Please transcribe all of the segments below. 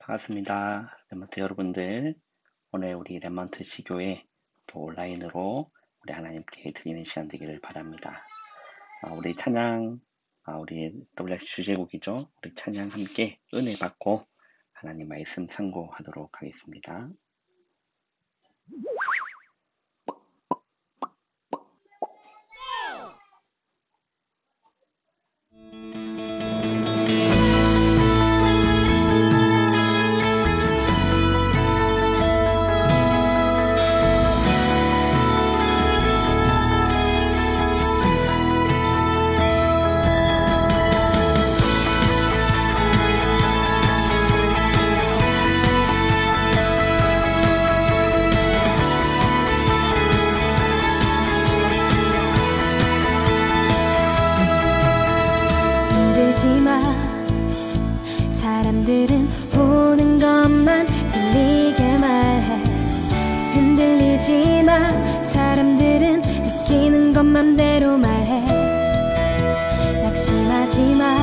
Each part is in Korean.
반갑습니다. 랩먼트 여러분들. 오늘 우리 랩먼트 시교회 또 온라인으로 우리 하나님께 드리는 시간 되기를 바랍니다. 우리 찬양, 우리 WX 주제곡이죠. 우리 찬양 함께 은혜 받고 하나님 말씀 상고하도록 하겠습니다. 사람들은 보는 것만 들리게 말해. 흔들리지 마. 사람들은 느끼는 것만 대로 말해. 낙심하지 마.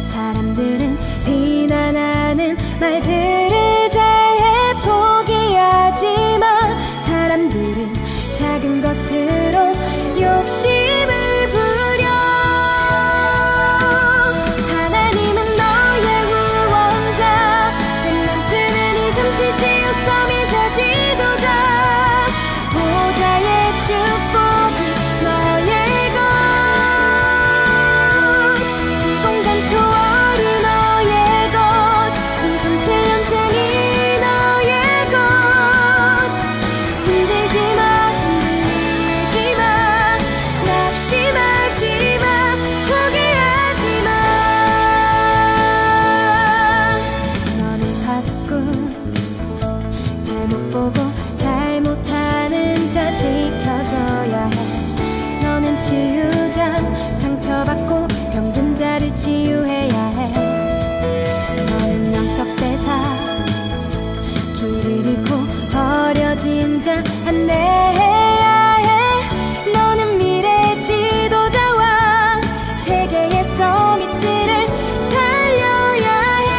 사람들은 비난하는 말들을 잘해. 포기하지 마. 사람들은 작은 것으로 욕심을 부려. 하나님은 너의 구원자. 렘넌트는 이 삼칠 지우서 미세 지도자. 보좌의 축복이 너의 것. 시공간 초월이 너의 것. 공성체 연장이 너의 것. 흔들지 마. 흔들리지 마. 낙심하지 마. 포기하지 마. 너는 파수꾼. 잘못 보고 잘못하는 자 지켜줘야 해. 너는 치유자. 상처받고 병든 자를 치유해야 해. 너는 영적 대사. 길을 잃고 버려진 자 안내해야 해. 너는 미래 지도자와 세계의 서밋들을 살려야 해.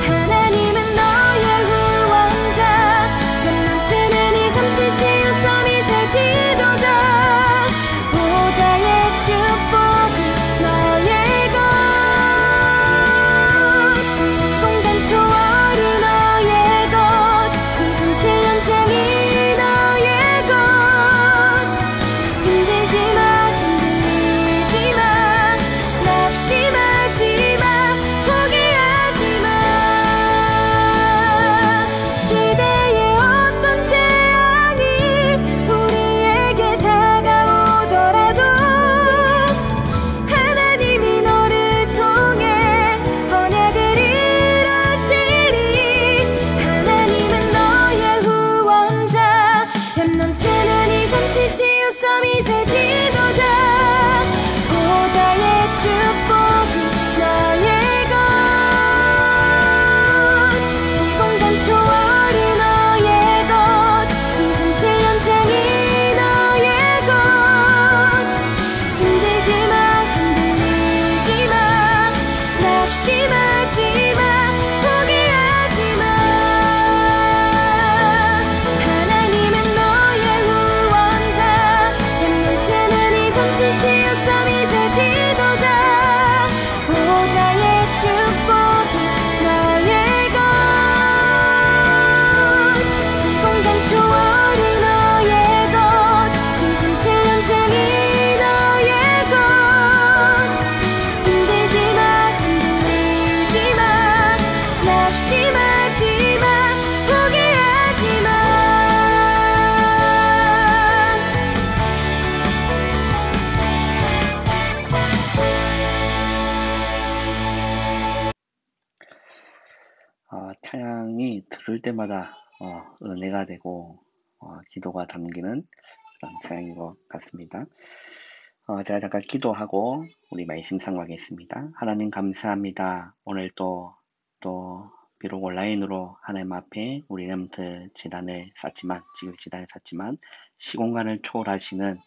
하나님은 너의 구원자. 렘넌트는 이 삼칠 지우서 미세 지도자. 보좌의 축복이 너의 것. 시공간 초월이 너의 것. 공성체 연장이 너의 것. 흔들지 마. 흔들리지 마. 낙심하지 마. 포기하지 마. 시대의 어떤 재앙이 우리에게 다가오더라도 하나님이 너를 통해 언약을 이루시리. 하나님은 너의 구원자. 렘넌트는 이 삼칠 치유서 미세 지도자. 보좌의 축복이 너의 것. 시공간 초월이 너의 것. 공성체 연장이 너의 것. 흔들지 마. 흔들리지 마. 낙심하지 마. 포기하지 마. 하나님은 너의 구원자. 렘넌트는 이 삼칠 치유서 미세 지도자. 보좌의 축복이 너의 것. 시공간 초월이 너의 것. 공성체 연장이 너의 것. 흔들지 마. 흔들리지 마. 낙심하지 마. 포기하지 마. 찬양이 들을 때마다 은혜가 되고 기도가 담기는 그런 찬양인 것 같습니다. 제가 잠깐 기도하고 우리 말씀 상고하겠습니다. 하나님 감사합니다. 오늘 또 비록 온라인으로 하나님 앞에 우리 렘넌트 재단을 쌓지만, 지금 재단을 쌓지만 시공간을 초월하시는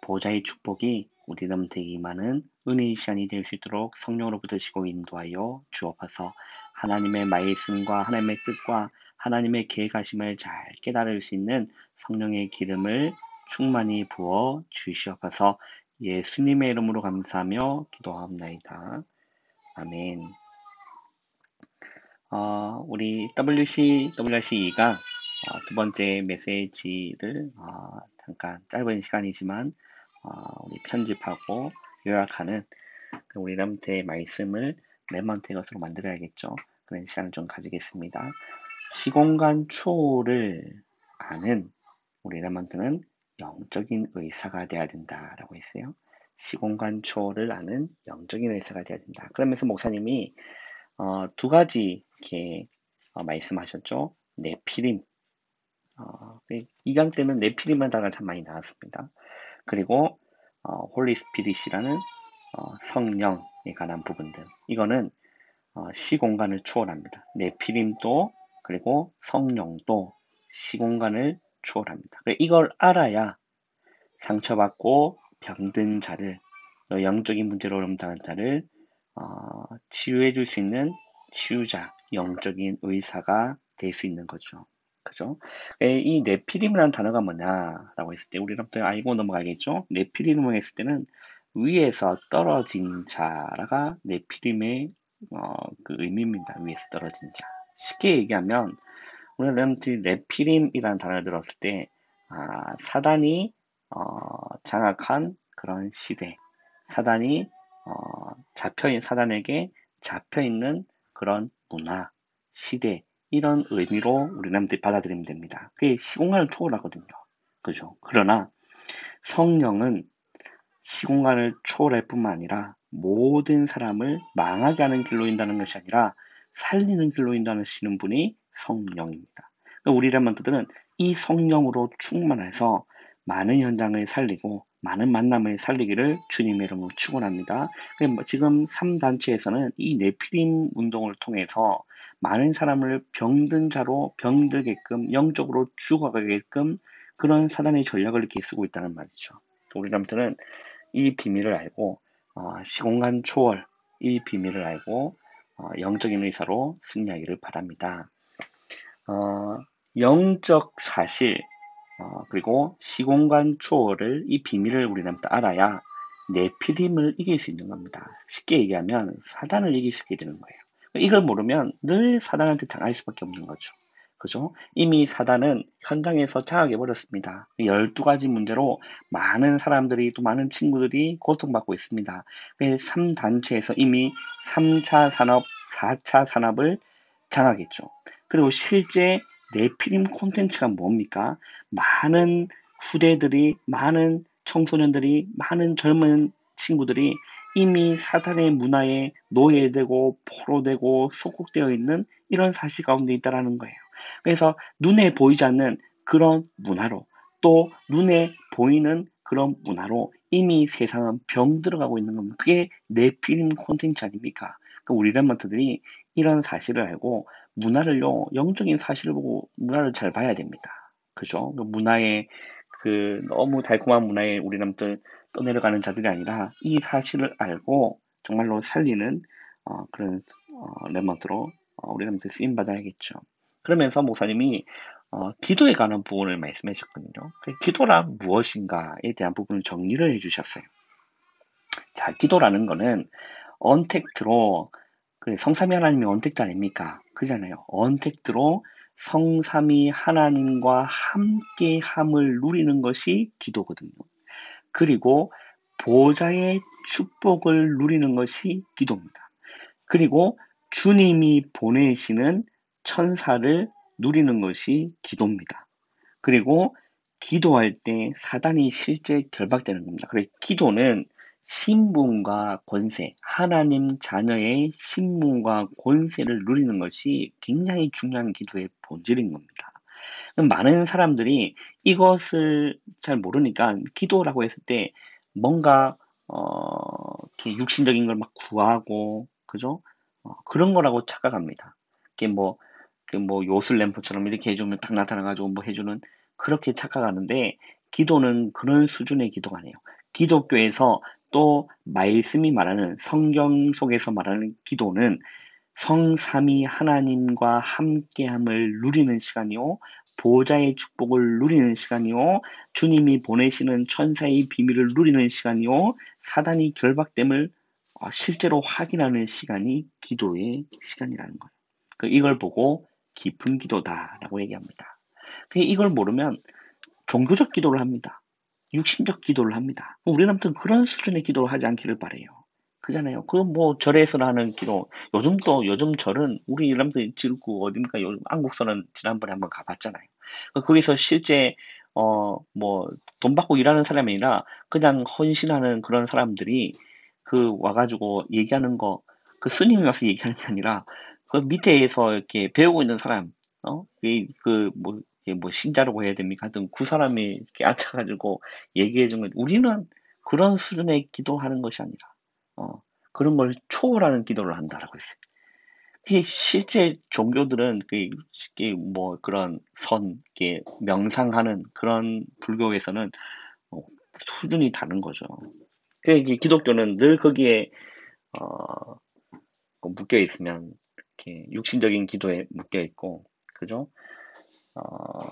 보좌의 축복이 우리 여러분들에게 임하는 은혜의 시간이 될 수 있도록 성령으로 붙드시고 인도하여 주옵소서. 하나님의 말씀과 하나님의 뜻과 하나님의 계획하심을 잘 깨달을 수 있는 성령의 기름을 충만히 부어 주시옵소서. 예수님의 이름으로 감사하며 기도하옵나이다. 아멘. 우리 WRC2가 두 번째 메시지를 잠깐 짧은 시간이지만 우리 편집하고 요약하는 우리 람트의 말씀을 레먼트의 것으로 만들어야겠죠. 그런 시간을 좀 가지겠습니다. 시공간 초월을 아는 우리 레먼트는 영적인 의사가 돼야 된다라고 했어요. 시공간 초월을 아는 영적인 의사가 돼야 된다. 그러면서 목사님이 두 가지 이렇게 말씀하셨죠. 네피림. 이 강 때는 네피림이라는 단어가 참 많이 나왔습니다. 그리고 홀리 스피릿이라는 성령에 관한 부분들. 이거는 시공간을 초월합니다. 네피림도 그리고 성령도 시공간을 초월합니다. 이걸 알아야 상처받고 병든 자를, 영적인 문제로 어려움당한 자를 치유해 줄 수 있는 치유자, 영적인 의사가 될 수 있는 거죠. 그죠? 이 네피림이라는 단어가 뭐냐라고 했을 때 우리는 또 알고 넘어가겠죠? 네피림을 했을 때는 위에서 떨어진 자가 네피림의 그 의미입니다. 위에서 떨어진 자. 쉽게 얘기하면 우리는 네피림이라는 단어를 들었을 때 사단이 장악한 그런 시대, 사단이 사단에게 잡혀있는 그런 문화, 시대, 이런 의미로 우리 남들이 받아들이면 됩니다. 그게 시공간을 초월하거든요. 그죠? 그러나 성령은 시공간을 초월할 뿐만 아니라 모든 사람을 망하게 하는 길로 인다는 것이 아니라 살리는 길로 인도하시는 분이 성령입니다. 우리 렘넌트들은 이 성령으로 충만해서 많은 현장을 살리고 많은 만남을 살리기를 주님의 이름으로 축원합니다. 지금 3단체에서는 이 네피림 운동을 통해서 많은 사람을 병든 자로 병들게끔 영적으로 죽어가게끔 그런 사단의 전략을 이렇게 쓰고 있다는 말이죠. 우리 렘넌트는 이 비밀을 알고 시공간 초월 이 비밀을 알고 영적인 의사로 승리하기를 바랍니다. 영적 사실 그리고 시공간 초월을 이 비밀을 우리는 알아야 네피림을 이길 수 있는 겁니다. 쉽게 얘기하면 사단을 이길 수 있게 되는 거예요. 이걸 모르면 늘 사단한테 당할 수밖에 없는 거죠. 그죠? 이미 사단은 현장에서 장악해버렸습니다. 12가지 문제로 많은 사람들이 또 많은 친구들이 고통받고 있습니다. 3단체에서 이미 3차 산업, 4차 산업을 장악했죠. 그리고 실제 네피림 콘텐츠가 뭡니까? 많은 후대들이, 많은 청소년들이, 많은 젊은 친구들이 이미 사단의 문화에 노예되고 포로되고 속국되어 있는 이런 사실 가운데 있다는 거예요. 그래서 눈에 보이지 않는 그런 문화로 또 눈에 보이는 그런 문화로 이미 세상은 병들어가고 있는 겁니다. 그게 네피림 콘텐츠 아닙니까? 우리 렘넌트들이 이런 사실을 알고 문화를요, 영적인 사실을 보고 문화를 잘 봐야 됩니다. 그죠? 문화에 너무 달콤한 문화에 우리 남들 떠내려가는 자들이 아니라 이 사실을 알고 정말로 살리는 그런 렘넌트로 우리 남들 쓰임 받아야겠죠. 그러면서 목사님이 기도에 관한 부분을 말씀해 주셨거든요. 기도란 무엇인가에 대한 부분을 정리를 해주셨어요. 자, 기도라는 거는 언택트로 성삼위 하나님이 언택트 아닙니까? 그잖아요. 언택트로 성삼위 하나님과 함께함을 누리는 것이 기도거든요. 그리고 보좌의 축복을 누리는 것이 기도입니다. 그리고 주님이 보내시는 천사를 누리는 것이 기도입니다. 그리고 기도할 때 사단이 실제 결박되는 겁니다. 그래서 기도는 신분과 권세, 하나님 자녀의 신분과 권세를 누리는 것이 굉장히 중요한 기도의 본질인 겁니다. 많은 사람들이 이것을 잘 모르니까 기도라고 했을 때 뭔가 육신적인 걸 막 구하고 그죠? 그런 거라고 착각합니다. 이게 뭐 요술 램프처럼 이렇게 해주면 딱 나타나가지고 뭐 해주는 그렇게 착각하는데 기도는 그런 수준의 기도가 아니에요. 기독교에서 또 말씀이 말하는 성경 속에서 말하는 기도는 성삼위 하나님과 함께함을 누리는 시간이요, 보호자의 축복을 누리는 시간이요, 주님이 보내시는 천사의 비밀을 누리는 시간이요, 사단이 결박됨을 실제로 확인하는 시간이 기도의 시간이라는 거예요. 이걸 보고 깊은 기도다라고 얘기합니다. 이걸 모르면 종교적 기도를 합니다. 육신적 기도를 합니다. 우리는 아무튼 그런 수준의 기도를 하지 않기를 바래요. 그잖아요. 절에서 하는 기도. 요즘 절은 우리 사람들 지금 어딥니까? 요즘 안국서는 지난번에 한번 가봤잖아요. 거기서 실제 돈 받고 일하는 사람이 아니라 그냥 헌신하는 그런 사람들이 와가지고 얘기하는 거, 스님이 와서 얘기하는 게 아니라 그 밑에서 이렇게 배우고 있는 사람, 신자라고 해야 됩니까? 하여튼 그 사람이 이렇게 앉아가지고 얘기해 준 건, 우리는 그런 수준의 기도하는 것이 아니라, 그런 걸 초월하는 기도를 한다라고 했어요. 실제 종교들은 그런 명상하는 그런 불교에서는 수준이 다른 거죠. 기독교는 늘 거기에 묶여 있으면, 이렇게 육신적인 기도에 묶여 있고, 그죠?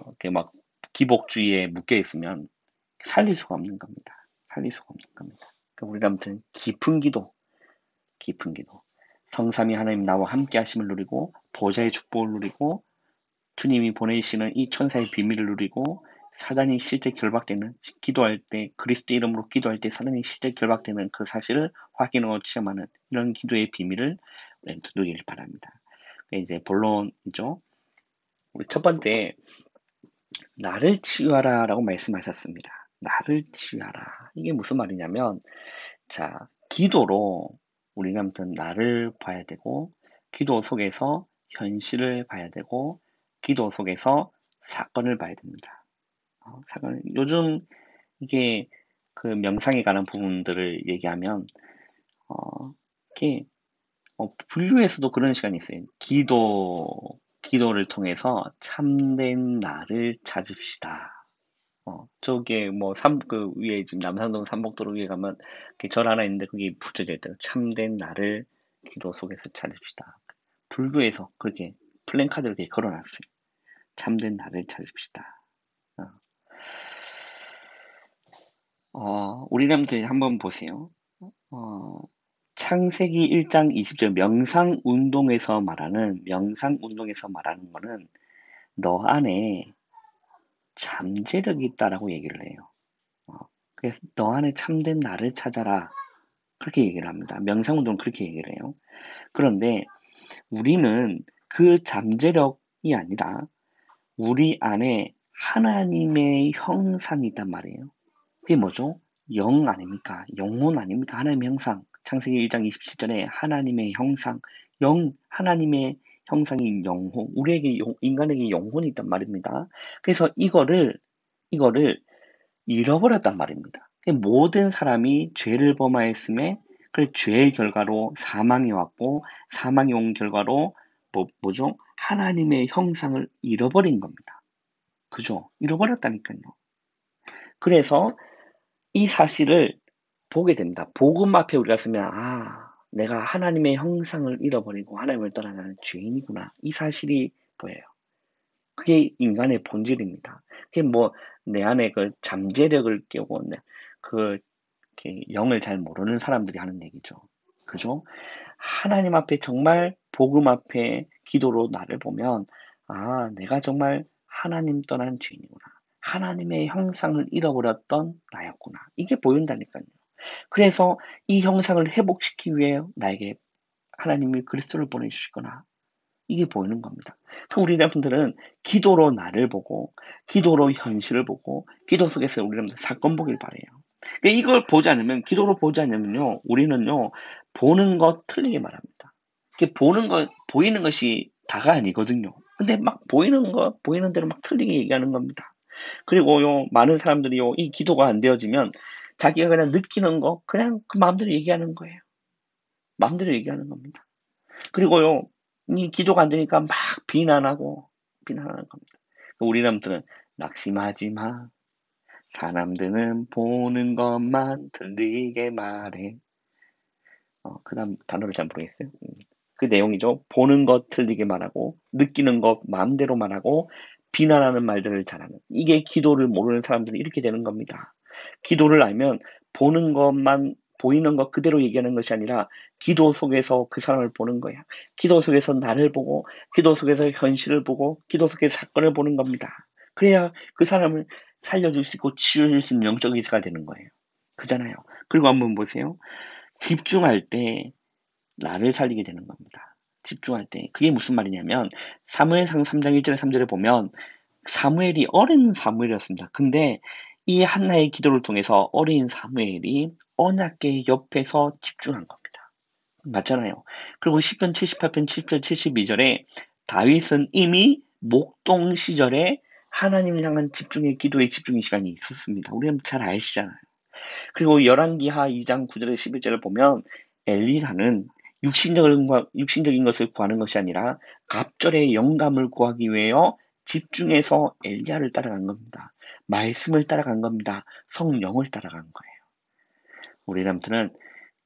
이렇게 막 기복주의에 묶여 있으면 살릴 수가 없는 겁니다. 살릴 수가 없는 겁니다. 우리가 아무튼 깊은 기도, 성삼위 하나님 나와 함께 하심을 누리고, 보좌의 축복을 누리고, 주님이 보내시는 이 천사의 비밀을 누리고, 사단이 실제 결박되는, 기도할 때, 그리스도 이름으로 기도할 때 사단이 실제 결박되는 그 사실을 확인하고 체험하는 이런 기도의 비밀을 누리길 바랍니다. 이제 본론이죠. 우리 첫 번째, 나를 치유하라 라고 말씀하셨습니다. 나를 치유하라. 이게 무슨 말이냐면, 자, 기도로 우리가 아무튼 나를 봐야 되고, 기도 속에서 현실을 봐야 되고, 기도 속에서 사건을 봐야 됩니다. 요즘 이게 명상에 관한 부분들을 얘기하면, 이렇게 불교에서도 그런 시간이 있어요. 기도를 통해서 참된 나를 찾읍시다. 저게 위에 지금 남산동 삼복도로 위에 가면 절 하나 있는데 거기 붙여져 있대요. 참된 나를 기도 속에서 찾읍시다. 불교에서 그렇게 플랜카드를 이렇게 걸어놨어요. 참된 나를 찾읍시다. 우리람들 한번 보세요. 창세기 1장 20절 명상운동에서 말하는 거는 너 안에 잠재력이 있다라고 얘기를 해요. 그래서 너 안에 참된 나를 찾아라. 그렇게 얘기를 합니다. 명상운동은 그렇게 얘기를 해요. 그런데 우리는 그 잠재력이 아니라 우리 안에 하나님의 형상이 있단 말이에요. 그게 뭐죠? 영 아닙니까? 영혼 아닙니까? 하나님의 형상. 창세기 1장 27절에 하나님의 형상, 하나님의 형상인 영혼, 우리에게 인간에게 영혼이 있단 말입니다. 그래서 이거를 잃어버렸단 말입니다. 모든 사람이 죄를 범하였음에 그 죄의 결과로 사망이 왔고, 사망이 온 결과로 뭐죠? 하나님의 형상을 잃어버린 겁니다. 그죠? 잃어버렸다니까요. 그래서 이 사실을 보게 됩니다. 복음 앞에 우리가 쓰면, 내가 하나님의 형상을 잃어버리고 하나님을 떠나는 죄인이구나. 이 사실이 보여요. 그게 인간의 본질입니다. 그게 내 안에 그 잠재력을 깨고, 이렇게 영을 잘 모르는 사람들이 하는 얘기죠. 그죠? 하나님 앞에 정말 복음 앞에 기도로 나를 보면, 내가 정말 하나님 떠난 죄인이구나. 하나님의 형상을 잃어버렸던 나였구나. 이게 보인다니까요. 그래서 이 형상을 회복시키기 위해 나에게 하나님이 그리스도를 보내주시거나, 이게 보이는 겁니다. 우리 여러분들은 기도로 나를 보고, 기도로 현실을 보고, 기도 속에서 우리 여러분들 사건 보길 바래요. 이걸 기도로 보지 않으면요, 우리는요, 보는 것 틀리게 말합니다. 보이는 것이 다가 아니거든요. 근데 막 보이는 대로 막 틀리게 얘기하는 겁니다. 그리고요, 많은 사람들이요, 이 기도가 안 되어지면 자기가 그냥 느끼는 거, 그냥 그 마음대로 얘기하는 거예요. 마음대로 얘기하는 겁니다. 그리고요, 이 기도가 안 되니까 막 비난하는 겁니다. 우리 사람들은 낙심하지 마, 사람들은 보는 것만 들리게 말해. 그 다음 단어를 잘 모르겠어요. 그 내용이죠. 보는 것 틀리게 말하고, 느끼는 것 마음대로 말하고, 비난하는 말들을 잘하는. 이게 기도를 모르는 사람들은 이렇게 되는 겁니다. 기도를 알면 보는 것만, 보이는 것 그대로 얘기하는 것이 아니라 기도 속에서 그 사람을 보는 거야. 기도 속에서 나를 보고, 기도 속에서 현실을 보고, 기도 속에서 사건을 보는 겁니다. 그래야 그 사람을 살려줄 수 있고 치유해줄 수 있는 영적 의지가 되는 거예요. 그잖아요. 그리고 한번 보세요. 집중할 때 나를 살리게 되는 겁니다. 집중할 때. 그게 무슨 말이냐면 사무엘상 3장 1절에 3절에 보면 사무엘이 어린 사무엘이었습니다. 근데 이 한나의 기도를 통해서 어린 사무엘이 언약궤 옆에서 집중한 겁니다. 맞잖아요. 그리고 시편 78편 7절 72절에 다윗은 이미 목동 시절에 하나님을 향한 집중의 기도의 집중의 시간이 있었습니다. 우리는 잘 아시잖아요. 그리고 열왕기하 2장 9절에 11절을 보면 엘리사는 육신적인 것을 구하는 것이 아니라 갑절의 영감을 구하기 위하여 집중해서 엘리야를 따라간 겁니다. 말씀을 따라간 겁니다. 성령을 따라간 거예요. 우리 남들은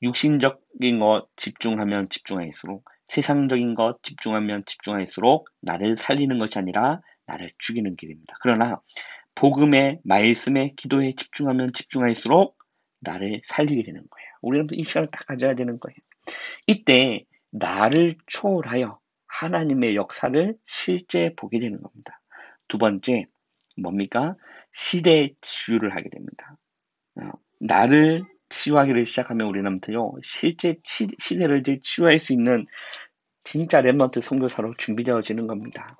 육신적인 것 집중하면 집중할수록 세상적인 것 집중하면 집중할수록 나를 살리는 것이 아니라 나를 죽이는 길입니다. 그러나 복음의 말씀에 기도에 집중하면 집중할수록 나를 살리게 되는 거예요. 우리는 이 시간을 딱 가져야 되는 거예요. 이때 나를 초월하여 하나님의 역사를 실제 보게 되는 겁니다. 두 번째, 뭡니까? 시대 치유를 하게 됩니다. 나를 치유하기를 시작하면 우리는요, 실제 시대를 이제 치유할 수 있는 진짜 렘넌트 선교사로 준비되어지는 겁니다.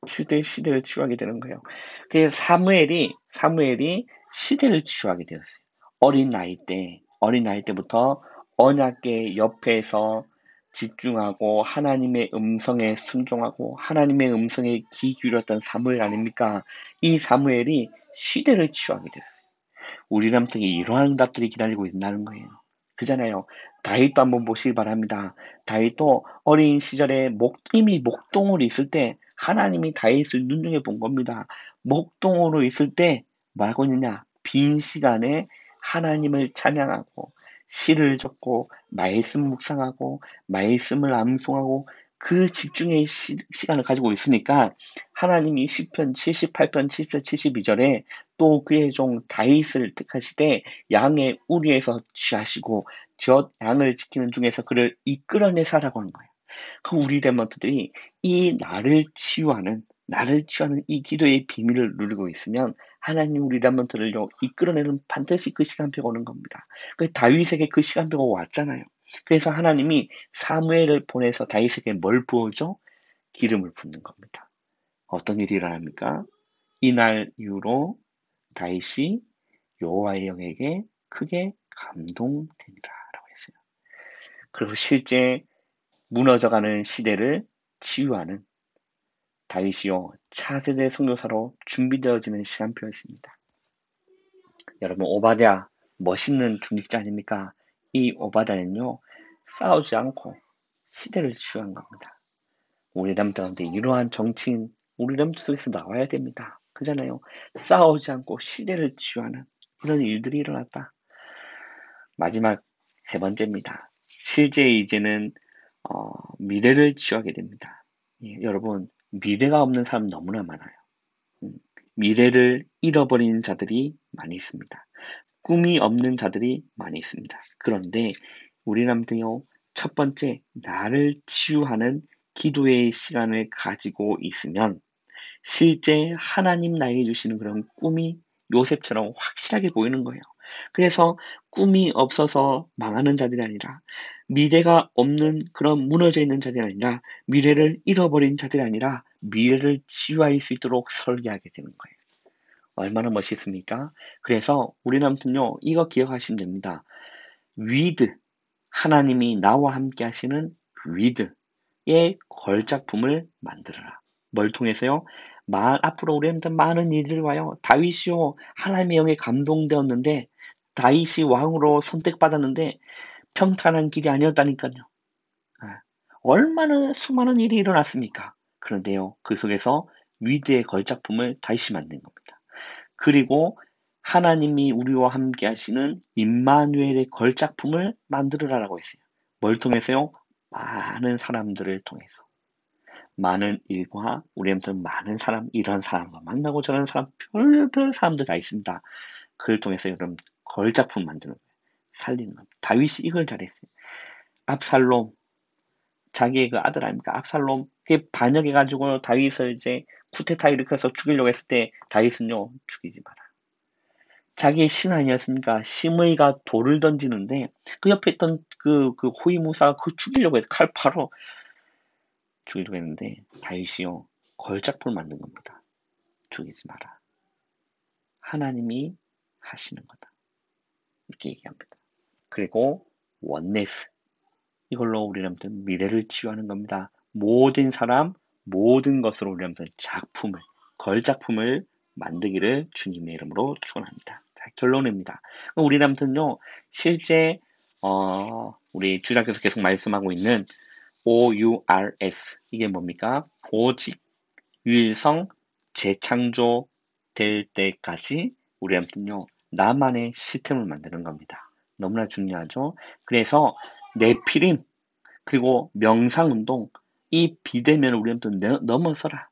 시대를 치유하게 되는 거예요. 그래서 사무엘이 시대를 치유하게 되었어요. 어린 나이 때부터 언약궤 옆에서 집중하고 하나님의 음성에 순종하고 하나님의 음성에 귀 기울였던 사무엘 아닙니까? 이 사무엘이 시대를 치유하게 됐어요. 우리람들이 이러한 응답들이 기다리고 있다는 거예요. 그잖아요. 다윗도 한번 보시기 바랍니다. 다윗도 어린 시절에 이미 목동으로 있을 때 하나님이 다윗을 눈여겨 본 겁니다. 목동으로 있을 때 뭐 하고 있느냐? 빈 시간에 하나님을 찬양하고 시를 적고 말씀 묵상하고 말씀을 암송하고 그 집중의 시간을 가지고 있으니까 하나님이 시편 78편 70절 72절에 또 그의 종 다윗을 택하시되 양의 우리에서 취하시고 젖 양을 지키는 중에서 그를 이끌어내사라고 하는 거예요. 그럼 우리 렘넌트들이 이 나를 치유하는 이 기도의 비밀을 누리고 있으면 하나님 우리 렘넌트를 이끌어내는 반드시 그 시간표가 오는 겁니다. 다윗에게 그 시간표가 왔잖아요. 그래서 하나님이 사무엘을 보내서 다윗에게 뭘 부어줘? 기름을 붓는 겁니다. 어떤 일이 일어납니까? 이날 이후로 다윗이 여호와의 영에게 크게 감동되니라 라고 했어요. 그리고 실제 무너져가는 시대를 치유하는 다윗이요 차세대 선교사로 준비되어지는 시간표였습니다. 여러분 오바댜 멋있는 중직자 아닙니까? 이 오바댜는요 싸우지 않고 시대를 치유한 겁니다. 우리 렘트 가운데 이러한 정치인 우리 렘트 속에서 나와야 됩니다. 그잖아요. 싸우지 않고 시대를 치유하는 이런 일들이 일어났다. 마지막 세 번째입니다. 실제 이제는 미래를 치유하게 됩니다. 여러분 미래가 없는 사람 너무나 많아요. 미래를 잃어버린 자들이 많이 있습니다. 꿈이 없는 자들이 많이 있습니다. 그런데 우리남들요 첫 번째 나를 치유하는 기도의 시간을 가지고 있으면 실제 하나님 나에게 주시는 그런 꿈이 요셉처럼 확실하게 보이는 거예요. 그래서 꿈이 없어서 망하는 자들이 아니라 미래가 없는 그런 무너져 있는 자들이 아니라 미래를 잃어버린 자들이 아니라 미래를 치유할 수 있도록 설계하게 되는 거예요. 얼마나 멋있습니까? 그래서 우리는 아무튼요 이거 기억하시면 됩니다. 위드 하나님이 나와 함께 하시는 위드의 걸작품을 만들어라. 뭘 통해서요? 앞으로 우리한테 많은 일들이 와요. 다윗이요 하나님의 영에 감동되었는데 다윗이 왕으로 선택받았는데 평탄한 길이 아니었다니까요. 얼마나 수많은 일이 일어났습니까? 그런데요 그 속에서 위드의 걸작품을 다윗이 만든 겁니다. 그리고 하나님이 우리와 함께 하시는 임마누엘의 걸작품을 만들으라고 했어요. 뭘 통해서요? 많은 사람들을 통해서. 많은 일과 우리한테 많은 사람, 이런 사람과 만나고 저런 사람, 별별 사람들 다 있습니다. 그를 통해서 여러분 걸작품 만드는 거예요. 살리는 겁니다. 다윗이 이걸 잘했어요. 압살롬, 자기의 그 아들 아닙니까? 압살롬, 그게 반역해가지고 다윗을 이제 쿠데타 일으켜서 죽이려고 했을 때 다윗은요, 죽이지 마라. 자기의 신 아니었습니까? 심의가 돌을 던지는데 그 옆에 있던 그 호위무사가 그걸 죽이려고 해서 칼파로 죽이려고 했는데 다윗이요, 걸작품을 만든 겁니다. 죽이지 마라. 하나님이 하시는 거다. 이렇게 얘기합니다. 그리고 원네스, 이걸로 우리는 미래를 치유하는 겁니다. 모든 사람, 모든 것으로 우리는 작품을, 걸작품을 만들기를 주님의 이름으로 축원합니다. 자, 결론입니다. 우리는요, 실제 우리 주장께서 계속 말씀하고 있는 OURS, 이게 뭡니까? 오직 유일성 재창조 될 때까지 우리한테는요, 나만의 시스템을 만드는 겁니다. 너무나 중요하죠. 그래서 네피림, 그리고 명상운동, 이 비대면을 우리한테 넘어서라.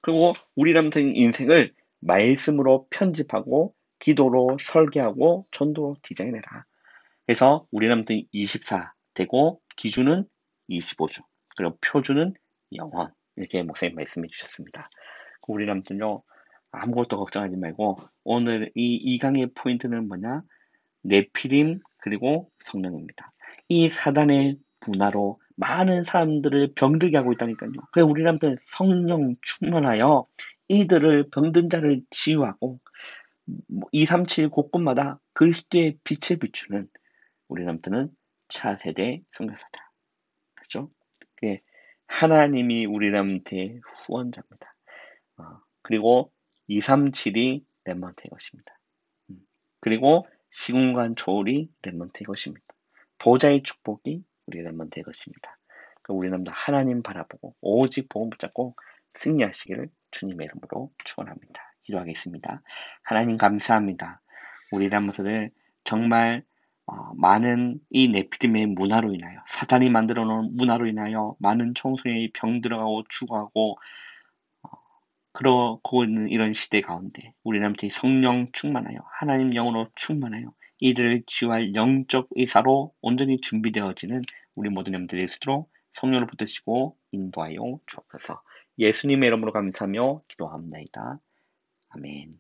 그리고 우리한테 인생을 말씀으로 편집하고 기도로 설계하고 전도로 디자인해라. 그래서 우리한테 24 되고 기준은 25주, 그리고 표준은 영원. 이렇게 목사님 말씀해 주셨습니다. 우리남들요, 아무것도 걱정하지 말고 오늘 이 강의 포인트는 뭐냐? 네피림 그리고 성령입니다. 이 사단의 분화로 많은 사람들을 병들게 하고 있다니까요. 그래서 우리남들 성령 충만하여 이들을 병든 자를 치유하고 237 곳곳마다 그리스도의 빛을 비추는 우리남들은 차세대 선교사다. 그렇죠? 하나님이 우리남들의 후원자입니다. 그리고 237이 렘넌트의 것입니다. 그리고 시공간 초월이 렘넌트의 것입니다. 보좌의 축복이 우리 렘넌트의 것입니다. 우리는 하나님 바라보고 오직 복음 붙잡고 승리하시기를 주님의 이름으로 축원합니다. 기도하겠습니다. 하나님 감사합니다. 우리 렘넌트들 정말 많은 이 네피림의 문화로 인하여, 사탄이 만들어 놓은 문화로 인하여 많은 청소년이 병들어가고 죽어가고 그러고 있는 이런 시대 가운데 우리는 성령 충만하여 하나님 영으로 충만하여 이들을 치유할 영적 의사로 온전히 준비되어지는 우리 모든 영들이 있도록 성령을 붙드시고 인도하여 주옵소서. 예수님의 이름으로 감사하며 기도합니다. 아멘.